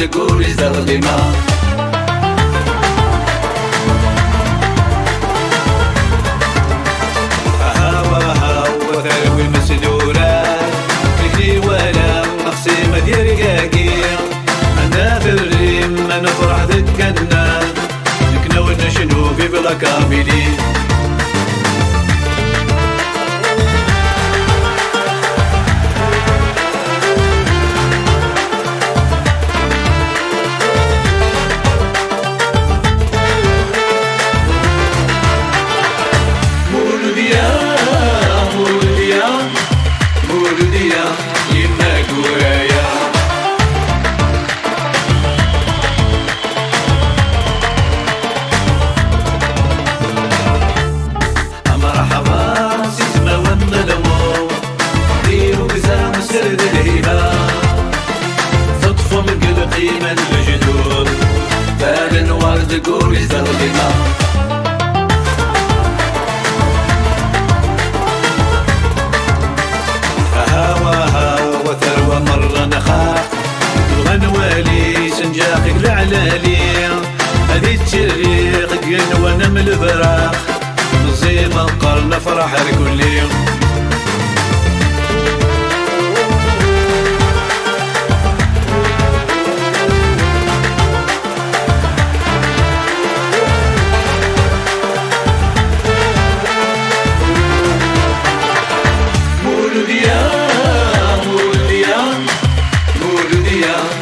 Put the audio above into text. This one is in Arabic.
الورد قولي زغلمة. هوا وثروي مسدورات تجري ولا نقسم ديال رقاقير أنا في الريم نفرح ذكنا نكنا ونشنو في بلا كاملين. مولودية يما قرايا مرحبا سيسما ونظلمو ديرو بزام سرد الهبة تطفو من قلقي من الجدود فال ورد قولي زغلمة. وثروة مرة نخاق الغنوالي سنجاقك العلالي هذي التريق قنوة نمل البراق مزيمة نقر نفرح كل يوم. مولودية